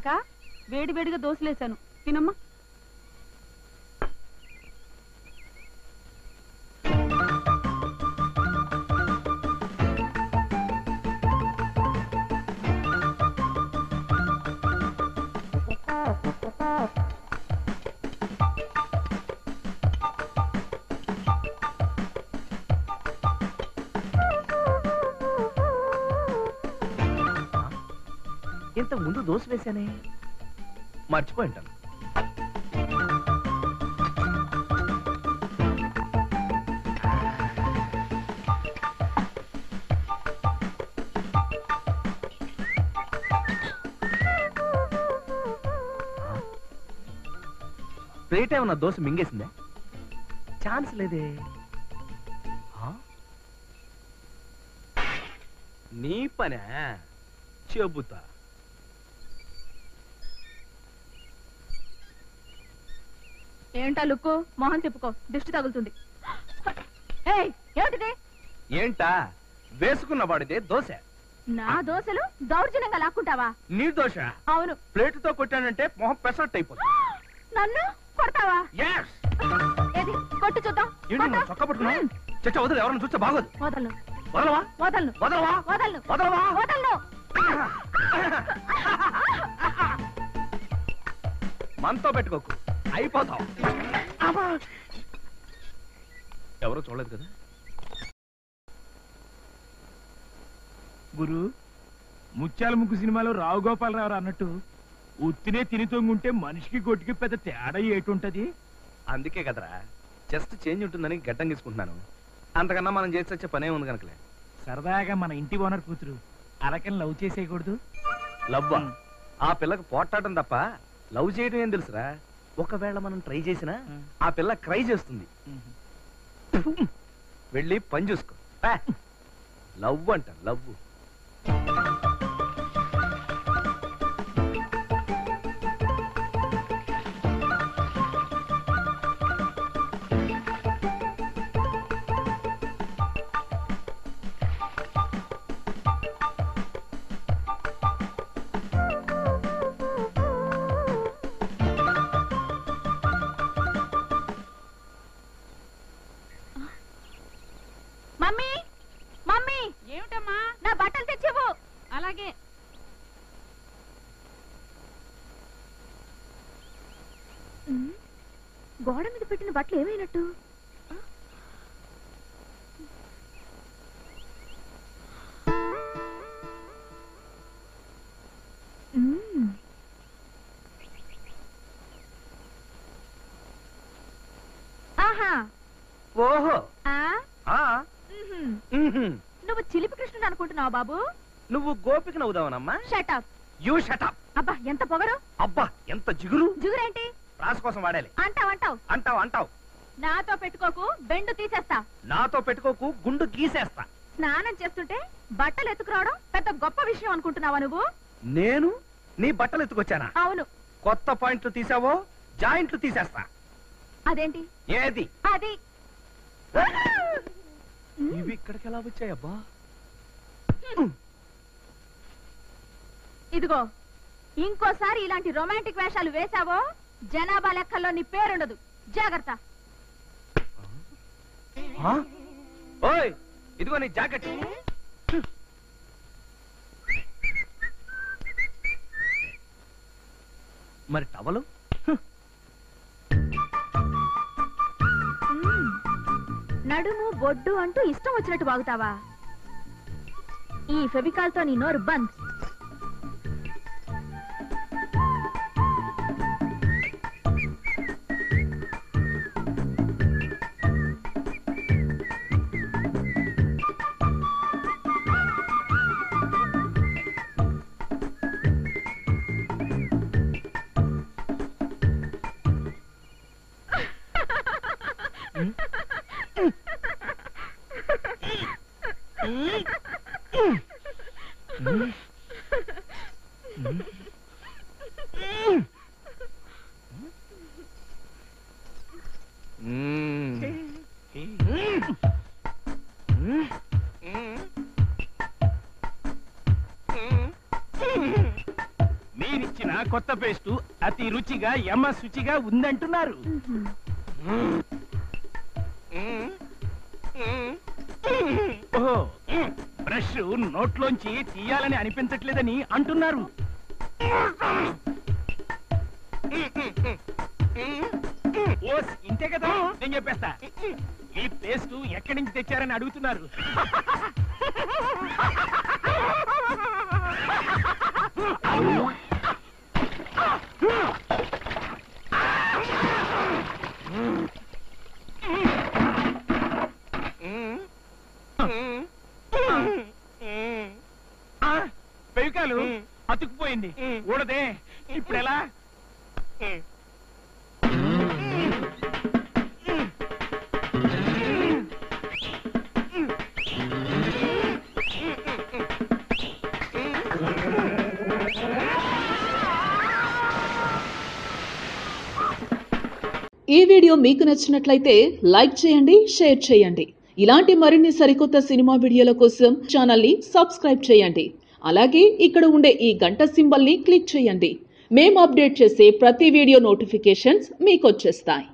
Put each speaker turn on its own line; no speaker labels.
చిలక వేడి వేడిగా దోశలేసాను తినమ్మా.
ఇంత ముందు దోశ వేసానే, మర్చిపోయి ఉంటాను. ప్లేట్ ఏమన్నా దోశ మింగేసిందా? ఛాన్స్ లేదే. నీ పనే చెబుతా.
ఏంటా లుక్కు? మొహం తిప్పుకో, దిష్టి తగులుతుంది. ఏమిటిది?
ఏంటా వేసుకున్న వాడిదే దోశ.
నా దోశలు దౌర్జన్యంగా లాక్కుంటావా?
నీ దోశ?
అవును.
ప్లేటుతో కొట్టానంటే మొహం పెసరట్ అయిపోతుంది.
నన్ను కొడతావా? ఏది కొట్టు చూద్దాం.
చొక్క పట్టుకున్నా చచ్చ వదలు, ఎవరన్నా చూస్తే బాగోదు.
వదలను.
వదలవా?
వదలను.
వదలవా?
వదలను.
వదలవా?
వదలను.
మనతో పెట్టుకోకు, అయిపోతావు. ఎవరో చూడలేదు కదా.
గురు, ముత్యాల ముగ్గు సినిమాలో రావు గోపాలరావు అన్నట్టు ఉత్తినే తిని తొంగుంటే మనిషికి గొడ్డుకి పెద్ద తేడా ఏటుంటది?
అందుకే కదరా జస్ట్ చేంజ్ ఉంటుందని గడ్డం తీసుకుంటున్నాను. అంతకన్నా మనం చేసి వచ్చే పనే ఉంది కనుకలే.
సరదాగా మన ఇంటి ఓనర్ కూతురు అరకని లవ్ చేసేయకూడదు?
లవ్వా? ఆ పిల్లకి పోట్లాడటం తప్ప లవ్ చేయడం ఏం తెలుసురా. ఒకవేళ మనం ట్రై చేసినా ఆ పిల్ల క్రై చేస్తుంది. వెళ్ళి పని చూసుకో. లవ్ అంట, లవ్.
Mummy, mummy.
ఏమిటమ్మా?
నా బట్టలు తెచ్చేవు.
అలాగే.
గోడ మీద పెట్టిన బట్టలు ఏమైనట్టు? ఆహా.
ఓహో.
నువ్వు చిలిపి కృష్ణుడు అనుకుంటున్నావా బాబు?
నువ్వు గోపిక నవ్వుదావనమ్మా.
షటప్.
You shut up.
అబ్బా ఎంత పొగరు.
అబ్బా ఎంత జిగురు.
జిగురేంటి?
రాసు కోసం వాడాలి.
అంటావు అంటావు
అంటావు అంటావు.
నాతో పెట్టుకోకు, బెండు తీసేస్తా.
నాతో పెట్టుకోకు, గుండు గీసేస్తా.
స్నానం చేస్తుంటే బట్టలు ఎత్తుకురావడం పెద్ద గొప్ప విషయం అనుకుంటున్నావా నువ్వు?
నేను నీ బట్టలు ఎత్తుకొచ్చానా?
అవును.
కొత్త పాయింట్లు తీసావో జాయింట్లు తీసేస్తా.
అదేంటి?
ఏది?
అది.
ఇవి ఇక్కడికి ఎలా వచ్చాయబ్బా?
ఇదిగో, ఇంకోసారి ఇలాంటి రొమాంటిక్ వేషాలు వేశావో జనాభా లెక్కల్లో నీ పేరుండదు. జాగ్రత్త.
ఓయ్, ఇదిగో నీ జాకెట్. మరి టవలు?
నడుము బొడ్డు అంటూ ఇష్టం వచ్చినట్టు వాగుతావా? ఈ ఫెవికాల్ తో నీ నోరు బంద్.
వచ్చిన కొత్త పేస్ట్ అతి రుచిగా యమ శుచిగా ఉందంటున్నారు. ఓహో, బ్రష్ నోట్లోంచి తీయాలని అనిపించట్లేదని అంటున్నారు. ఓస్ ఇంతే కదా, నేను చెప్పేస్తా. ఈ పేస్ట్ ఎక్కడి నుంచి తెచ్చారని అడుగుతున్నారు. పెవికాలు అతుక్కుపోయింది, ఊడదే. ఇప్పుడు ఎలా?
ఈ వీడియో మీకు నచ్చినట్లయితే లైక్ చేయండి, షేర్ చేయండి. ఇలాంటి మరిన్ని సరికొత్త సినిమా వీడియోల కోసం ఛానల్ ని సబ్స్క్రైబ్ చేయండి. అలాగే ఇక్కడ ఉండే ఈ గంట సింబల్ ని క్లిక్ చేయండి. మేము అప్డేట్ చేసే ప్రతి వీడియో నోటిఫికేషన్స్ మీకు వచ్చేస్తాయి.